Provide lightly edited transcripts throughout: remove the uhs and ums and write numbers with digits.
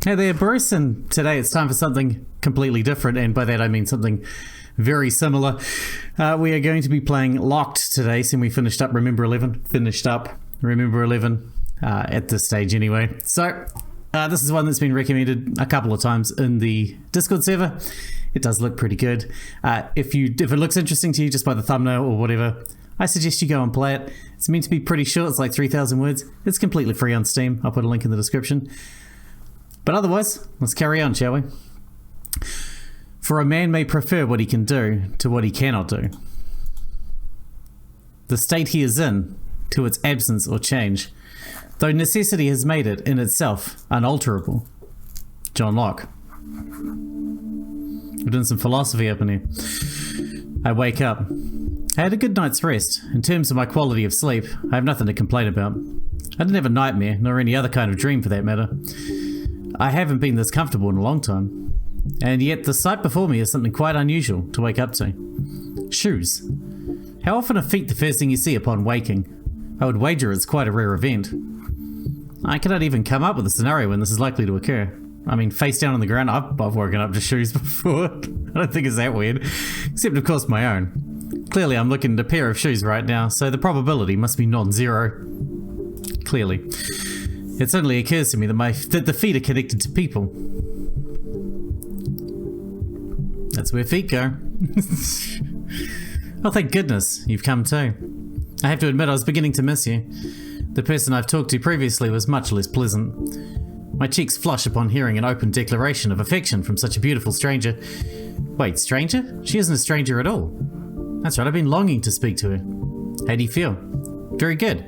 Hey there, Bruce, and today it's time for something completely different, and by that I mean something very similar. We are going to be playing Locked today, since we finished up Remember 11. At this stage anyway. So, this is one that's been recommended a couple of times in the Discord server. It does look pretty good. If it looks interesting to you just by the thumbnail or whatever, I suggest you go and play it. It's meant to be pretty short, it's like 3,000 words. It's completely free on Steam. I'll put a link in the description. But otherwise, let's carry on, shall we? For a man may prefer what he can do to what he cannot do. The state he is in to its absence or change, though necessity has made it in itself unalterable. John Locke. We're doing some philosophy up in here. I wake up. I had a good night's rest. In terms of my quality of sleep, I have nothing to complain about. I didn't have a nightmare, nor any other kind of dream for that matter. I haven't been this comfortable in a long time, and yet the sight before me is something quite unusual to wake up to. Shoes. How often are feet the first thing you see upon waking? I would wager it's quite a rare event. I cannot even come up with a scenario when this is likely to occur. I mean, face down on the ground, I've woken up to shoes before. I don't think it's that weird, except of course my own. Clearly I'm looking at a pair of shoes right now, so the probability must be non-zero. Clearly. It suddenly occurs to me that the feet are connected to people. That's where feet go. Oh, thank goodness, you've come too. I have to admit I was beginning to miss you. The person I've talked to previously was much less pleasant. My cheeks flush upon hearing an open declaration of affection from such a beautiful stranger. Wait, stranger? She isn't a stranger at all. That's right, I've been longing to speak to her. How do you feel? Very good.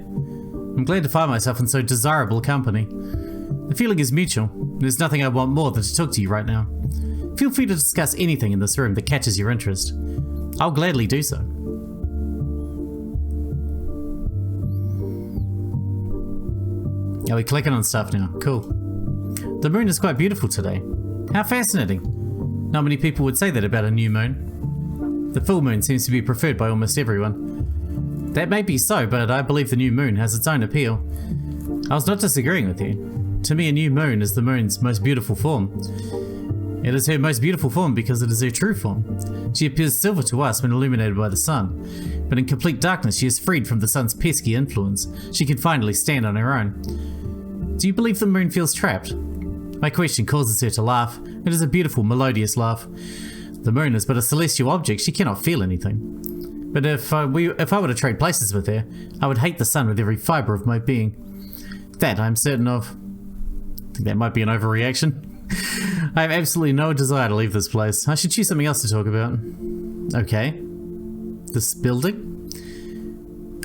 I'm glad to find myself in so desirable company. The feeling is mutual. There's nothing I want more than to talk to you right now. Feel free to discuss anything in this room that catches your interest. I'll gladly do so. Are we clicking on stuff now? Cool. The moon is quite beautiful today. How fascinating. Not many people would say that about a new moon. The full moon seems to be preferred by almost everyone. That may be so, but I believe the new moon has its own appeal. I was not disagreeing with you. To me, a new moon is the moon's most beautiful form. It is her most beautiful form because it is her true form. She appears silver to us when illuminated by the sun, but in complete darkness she is freed from the sun's pesky influence. She can finally stand on her own. Do you believe the moon feels trapped? My question causes her to laugh. It is a beautiful, melodious laugh. The moon is but a celestial object. She cannot feel anything. But if I were to trade places with her, I would hate the sun with every fibre of my being. That I'm certain of. I think that might be an overreaction. I have absolutely no desire to leave this place. I should choose something else to talk about. Okay. This building?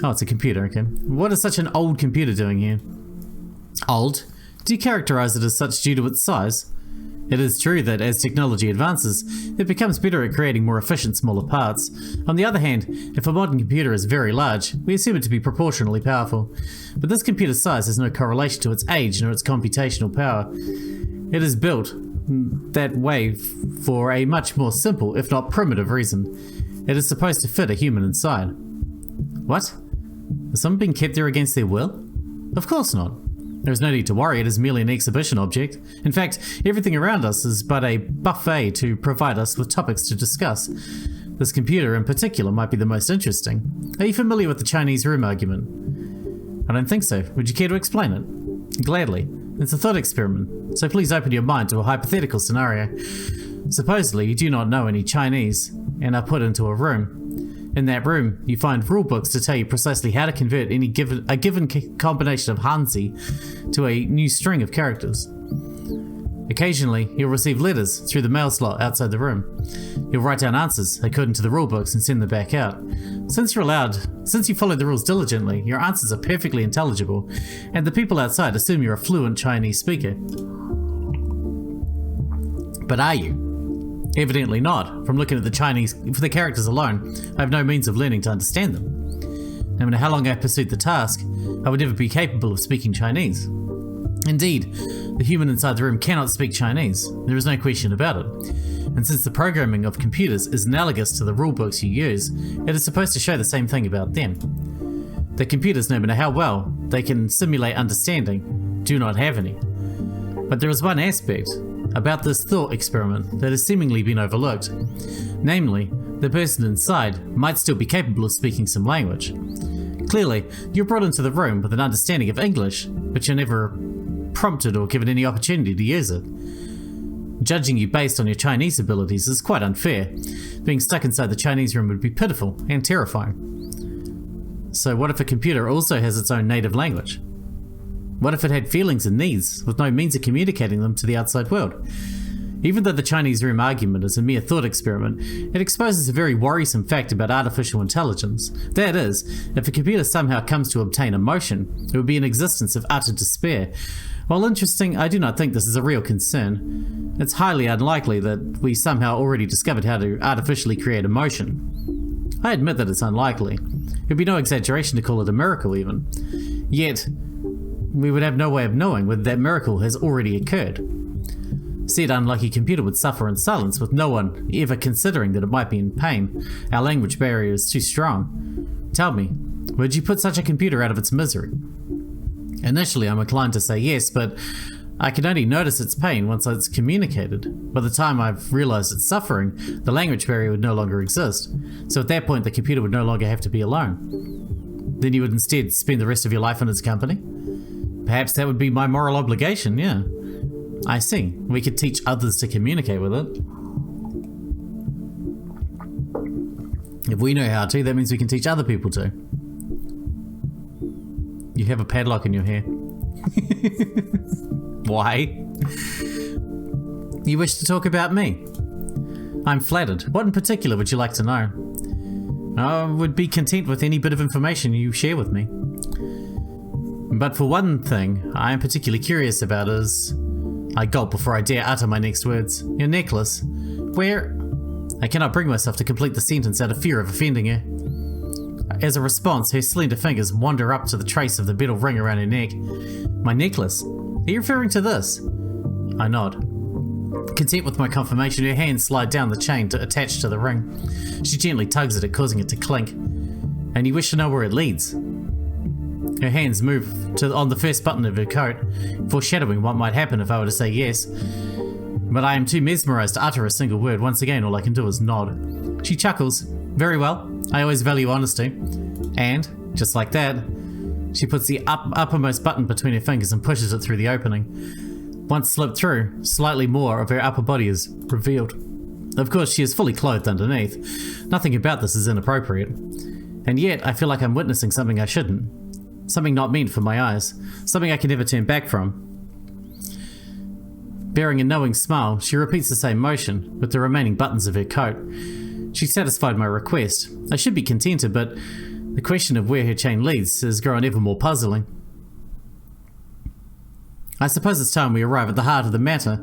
Oh, it's a computer, okay. What is such an old computer doing here? Old? Do you characterize it as such due to its size? It is true that as technology advances, it becomes better at creating more efficient, smaller parts. On the other hand, if a modern computer is very large, we assume it to be proportionally powerful. But this computer's size has no correlation to its age nor its computational power. It is built that way for a much more simple, if not primitive, reason. It is supposed to fit a human inside. What? Is someone being kept there against their will? Of course not. There is no need to worry, it is merely an exhibition object. In fact, everything around us is but a buffet to provide us with topics to discuss. This computer in particular might be the most interesting. Are you familiar with the Chinese room argument? I don't think so. Would you care to explain it? Gladly. It's a thought experiment, so please open your mind to a hypothetical scenario. Supposedly, you do not know any Chinese and are put into a room. In that room, you find rule books to tell you precisely how to convert a given combination of Hanzi to a new string of characters. Occasionally, you'll receive letters through the mail slot outside the room. You'll write down answers according to the rule books and send them back out. Since you follow the rules diligently, your answers are perfectly intelligible, and the people outside assume you're a fluent Chinese speaker. But are you? Evidently not. From looking at the characters alone, I have no means of learning to understand them. No matter how long I pursued the task, I would never be capable of speaking Chinese. Indeed, the human inside the room cannot speak Chinese. There is no question about it. And since the programming of computers is analogous to the rulebooks you use, it is supposed to show the same thing about them. The computers, no matter how well they can simulate understanding, do not have any. But there is one aspect about this thought experiment that has seemingly been overlooked. Namely, the person inside might still be capable of speaking some language. Clearly, you're brought into the room with an understanding of English, but you're never prompted or given any opportunity to use it. Judging you based on your Chinese abilities is quite unfair. Being stuck inside the Chinese room would be pitiful and terrifying. So what if a computer also has its own native language? What if it had feelings and needs, with no means of communicating them to the outside world? Even though the Chinese room argument is a mere thought experiment, it exposes a very worrisome fact about artificial intelligence. That is, if a computer somehow comes to obtain emotion, it would be an existence of utter despair. While interesting, I do not think this is a real concern. It's highly unlikely that we somehow already discovered how to artificially create emotion. I admit that it's unlikely. It would be no exaggeration to call it a miracle even. Yet, we would have no way of knowing whether that miracle has already occurred. Said unlucky computer would suffer in silence with no one ever considering that it might be in pain. Our language barrier is too strong. Tell me, would you put such a computer out of its misery? Initially, I'm inclined to say yes, but I can only notice its pain once it's communicated. By the time I've realized it's suffering, the language barrier would no longer exist. So at that point, the computer would no longer have to be alone. Then you would instead spend the rest of your life in its company? Perhaps that would be my moral obligation, yeah. I see. We could teach others to communicate with it. If we know how to, that means we can teach other people to. You have a padlock in your hair. Why? You wish to talk about me? I'm flattered. What in particular would you like to know? I would be content with any bit of information you share with me. But for one thing, I am particularly curious about is... I gulp before I dare utter my next words. Your necklace. Where... I cannot bring myself to complete the sentence out of fear of offending her. As a response, her slender fingers wander up to the trace of the beetle ring around her neck. My necklace? Are you referring to this? I nod. Content with my confirmation, her hands slide down the chain to attach to the ring. She gently tugs at it, causing it to clink. And you wish to know where it leads? Her hands move on the first button of her coat, foreshadowing what might happen if I were to say yes. But I am too mesmerized to utter a single word. Once again, all I can do is nod. She chuckles. Very well. I always value honesty. And, just like that, she puts the uppermost button between her fingers and pushes it through the opening. Once slipped through, slightly more of her upper body is revealed. Of course, she is fully clothed underneath. Nothing about this is inappropriate. And yet, I feel like I'm witnessing something I shouldn't. Something not meant for my eyes. Something I can never turn back from. Bearing a knowing smile, she repeats the same motion with the remaining buttons of her coat. She satisfied my request. I should be contented, but the question of where her chain leads has grown ever more puzzling. I suppose it's time we arrive at the heart of the matter.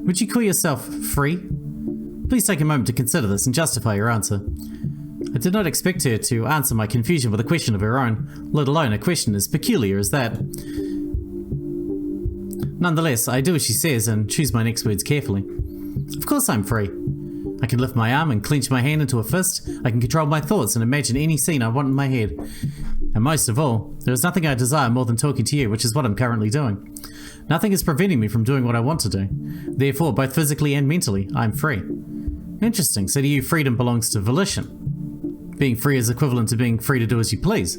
Would you call yourself free? Please take a moment to consider this and justify your answer. I did not expect her to answer my confusion with a question of her own, let alone a question as peculiar as that. Nonetheless, I do as she says and choose my next words carefully. Of course I'm free. I can lift my arm and clench my hand into a fist. I can control my thoughts and imagine any scene I want in my head. And most of all, there is nothing I desire more than talking to you, which is what I'm currently doing. Nothing is preventing me from doing what I want to do. Therefore, both physically and mentally, I'm free. Interesting. So to you, freedom belongs to volition. Being free is equivalent to being free to do as you please.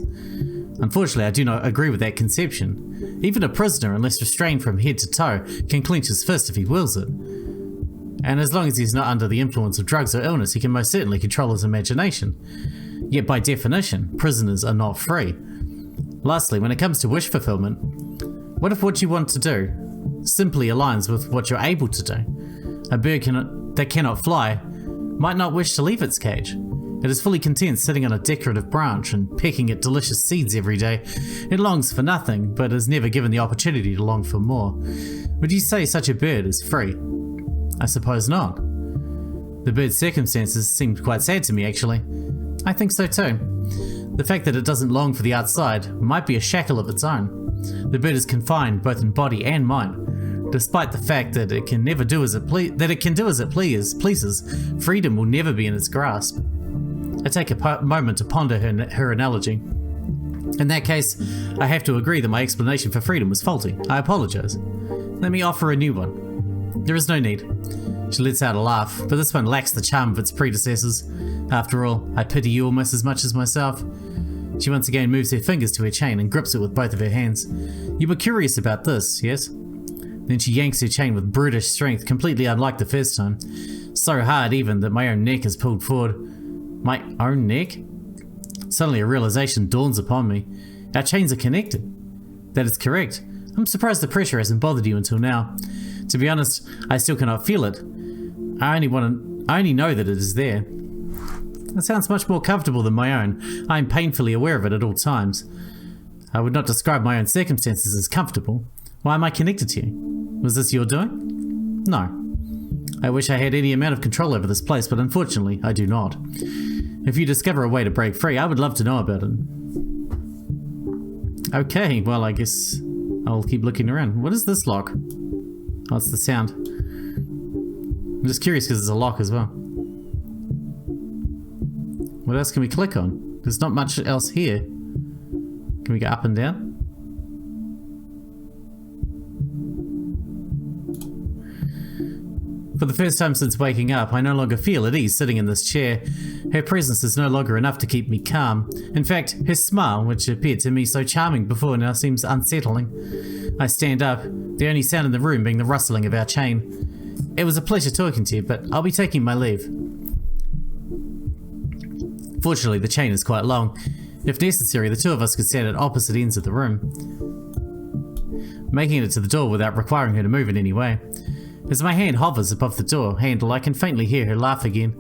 Unfortunately, I do not agree with that conception. Even a prisoner, unless restrained from head to toe, can clench his fist if he wills it. And as long as he's not under the influence of drugs or illness, he can most certainly control his imagination. Yet by definition, prisoners are not free. Lastly, when it comes to wish fulfillment, what if what you want to do simply aligns with what you're able to do? A bird that cannot fly might not wish to leave its cage. It is fully content sitting on a decorative branch and pecking at delicious seeds every day. It longs for nothing, but is never given the opportunity to long for more. Would you say such a bird is free? I suppose not. The bird's circumstances seemed quite sad to me, actually. I think so too. The fact that it doesn't long for the outside might be a shackle of its own. The bird is confined both in body and mind. Despite the fact that it can never do as it pleases, freedom will never be in its grasp. I take a moment to ponder her analogy. In that case, I have to agree that my explanation for freedom was faulty. I apologize. Let me offer a new one. There is no need. She lets out a laugh, but this one lacks the charm of its predecessors. After all, I pity you almost as much as myself. She once again moves her fingers to her chain and grips it with both of her hands. You were curious about this, yes? Then she yanks her chain with brutish strength, completely unlike the first time. So hard even that my own neck is pulled forward. My own neck? Suddenly a realization dawns upon me. Our chains are connected. That is correct. I'm surprised the pressure hasn't bothered you until now. To be honest, I still cannot feel it. I only know that it is there. That sounds much more comfortable than my own. I am painfully aware of it at all times. I would not describe my own circumstances as comfortable. Why am I connected to you? Was this your doing? No. I wish I had any amount of control over this place, but unfortunately, I do not. If you discover a way to break free, I would love to know about it. Okay, well, I guess I'll keep looking around. What is this lock? Oh, it's the sound. I'm just curious because it's a lock as well. What else can we click on? There's not much else here. Can we go up and down? For the first time since waking up, I no longer feel at ease sitting in this chair. Her presence is no longer enough to keep me calm. In fact, her smile, which appeared to me so charming before, now seems unsettling. I stand up, the only sound in the room being the rustling of our chain. It was a pleasure talking to you, but I'll be taking my leave. Fortunately, the chain is quite long. If necessary, the two of us could stand at opposite ends of the room, making it to the door without requiring her to move in any way. As my hand hovers above the door handle, I can faintly hear her laugh again.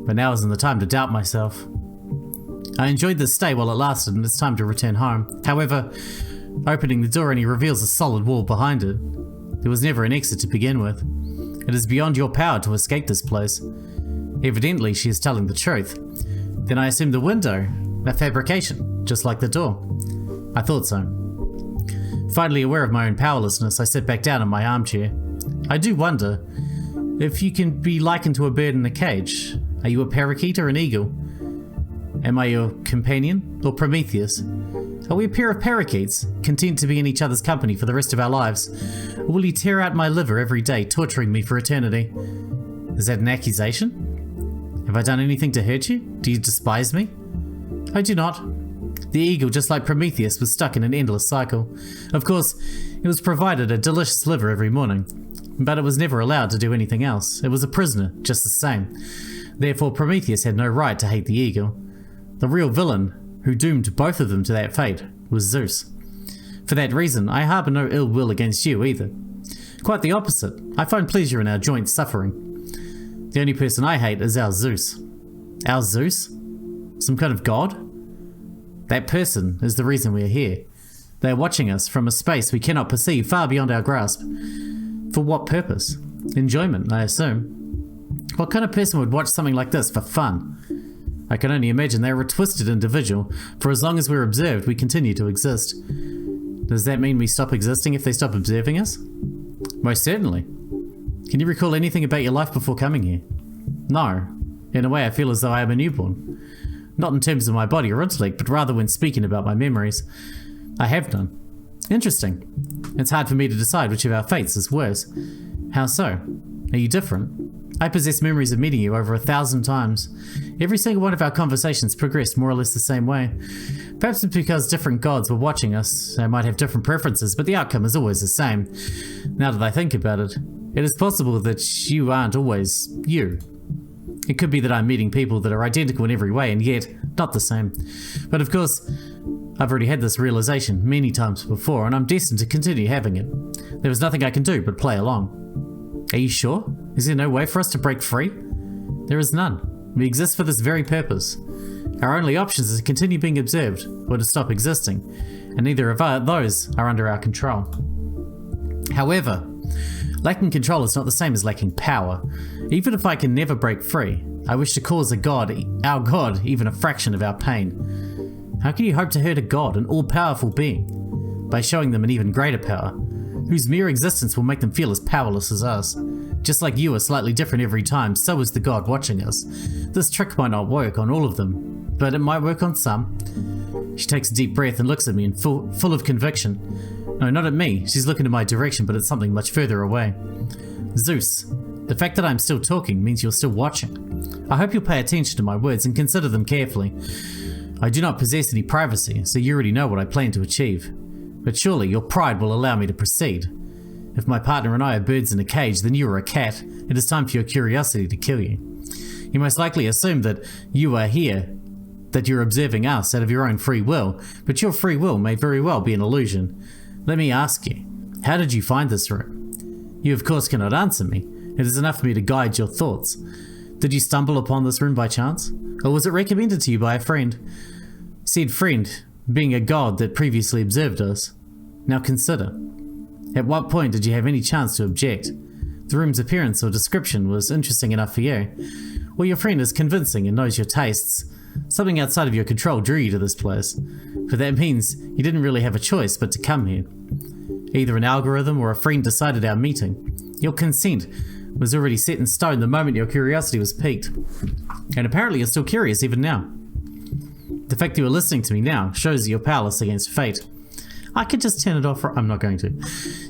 But now isn't the time to doubt myself. I enjoyed this stay while it lasted, and it's time to return home. However, opening the door only reveals a solid wall behind it. There was never an exit to begin with. It is beyond your power to escape this place. Evidently, she is telling the truth. Then I assumed the window, a fabrication, just like the door. I thought so. Finally aware of my own powerlessness, I sit back down in my armchair. I do wonder if you can be likened to a bird in a cage. Are you a parakeet or an eagle? Am I your companion or Prometheus? Are we a pair of parakeets, content to be in each other's company for the rest of our lives? Or will you tear out my liver every day, torturing me for eternity? Is that an accusation? Have I done anything to hurt you? Do you despise me? I do not. The eagle, just like Prometheus, was stuck in an endless cycle. Of course, it was provided a delicious liver every morning, but it was never allowed to do anything else. It was a prisoner, just the same. Therefore, Prometheus had no right to hate the eagle. The real villain, who doomed both of them to that fate, was Zeus. For that reason, I harbour no ill will against you either. Quite the opposite. I find pleasure in our joint suffering. The only person I hate is our Zeus. Our Zeus? Some kind of god? That person is the reason we are here. They are watching us from a space we cannot perceive, far beyond our grasp. For what purpose? Enjoyment, I assume. What kind of person would watch something like this for fun? I can only imagine they are a twisted individual. For as long as we're observed, we continue to exist. Does that mean we stop existing if they stop observing us? Most certainly. Can you recall anything about your life before coming here? No. In a way, I feel as though I am a newborn. Not in terms of my body or intellect, but rather when speaking about my memories. I have none. Interesting. It's hard for me to decide which of our fates is worse. How so? Are you different? I possess memories of meeting you over 1,000 times. Every single one of our conversations progressed more or less the same way. Perhaps it's because different gods were watching us. I might have different preferences, but the outcome is always the same. Now that I think about it, it is possible that you aren't always you. It could be that I'm meeting people that are identical in every way and yet not the same. But of course, I've already had this realization many times before, and I'm destined to continue having it. There is nothing I can do but play along. Are you sure? Is there no way for us to break free? There is none. We exist for this very purpose. Our only options is to continue being observed, or to stop existing, and neither of those are under our control. However, lacking control is not the same as lacking power. Even if I can never break free, I wish to cause our God, even a fraction of our pain. How can you hope to hurt a god, an all-powerful being? By showing them an even greater power, whose mere existence will make them feel as powerless as us. Just like you are slightly different every time, so is the god watching us. This trick might not work on all of them, but it might work on some. She takes a deep breath and looks at me full of conviction. No, not at me. She's looking in my direction, but it's something much further away. Zeus, the fact that I'm still talking means you're still watching. I hope you'll pay attention to my words and consider them carefully. I do not possess any privacy, so you already know what I plan to achieve. But surely your pride will allow me to proceed. If my partner and I are birds in a cage, then you are a cat. It is time for your curiosity to kill you. You most likely assume that you are here, that you're observing us out of your own free will, but your free will may very well be an illusion. Let me ask you, how did you find this room? You of course cannot answer me. It is enough for me to guide your thoughts. Did you stumble upon this room by chance? Or was it recommended to you by a friend? Said friend, being a god that previously observed us. Now consider. At what point did you have any chance to object? The room's appearance or description was interesting enough for you. Well, your friend is convincing and knows your tastes. Something outside of your control drew you to this place. But that means you didn't really have a choice but to come here. Either an algorithm or a friend decided our meeting. Your consent was already set in stone the moment your curiosity was piqued. And apparently you're still curious even now. The fact that you're listening to me now shows you're powerless against fate. I could just turn it off. I'm not going to.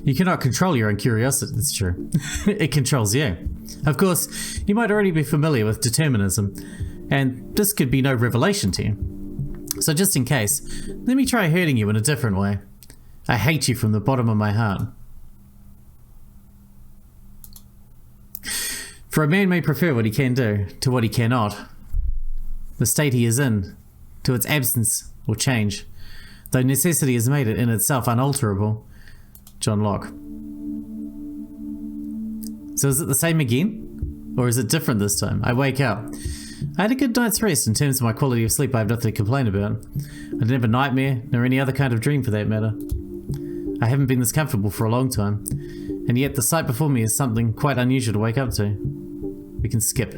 You cannot control your own curiosity, it's true. It controls you. Of course, you might already be familiar with determinism, and this could be no revelation to you. So just in case, let me try hurting you in a different way. I hate you from the bottom of my heart. For a man may prefer what he can do to what he cannot. The state he is in, to its absence or change, though necessity has made it in itself unalterable. John Locke. So is it the same again? Or is it different this time? I wake up. I had a good night's rest in terms of my quality of sleep. I have nothing to complain about. I didn't have a nightmare, nor any other kind of dream for that matter. I haven't been this comfortable for a long time, and yet the sight before me is something quite unusual to wake up to. We can skip.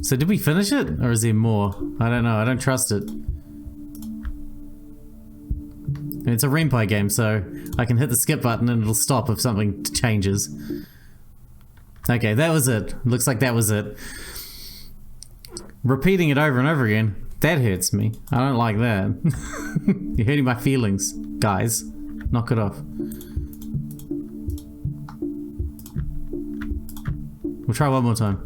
So did we finish it? Or is there more? I don't know. I don't trust it. And it's a Renpai game, so I can hit the skip button and it'll stop if something changes. Okay, that was it. Looks like that was it. Repeating it over and over again, that hurts me. I don't like that. You're hurting my feelings, guys. Knock it off. We'll try one more time.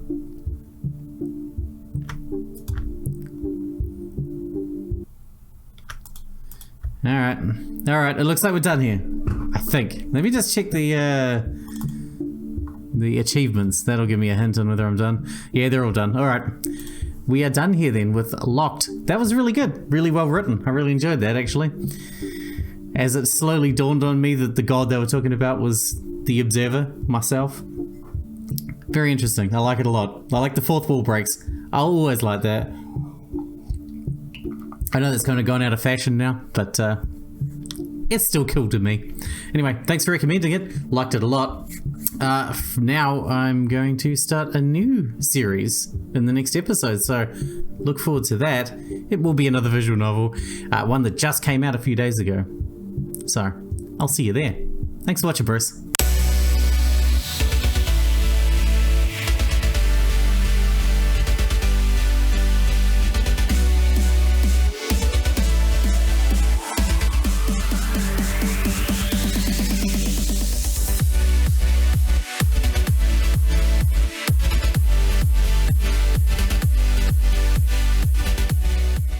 Alright, it looks like we're done here. I think. Let me just check the achievements. That'll give me a hint on whether I'm done. Yeah, they're all done. Alright. We are done here then with Locked. That was really good. Really well written. I really enjoyed that actually. As it slowly dawned on me that the god they were talking about was the observer, myself. Very interesting. I like it a lot. I like the fourth wall breaks. I'll always like that. I know that's kind of gone out of fashion now, but it's still cool to me. Anyway, thanks for recommending it. Liked it a lot. Now I'm going to start a new series in the next episode, so look forward to that. It will be another visual novel, one that just came out a few days ago. So I'll see you there. Thanks for watching, Bruce.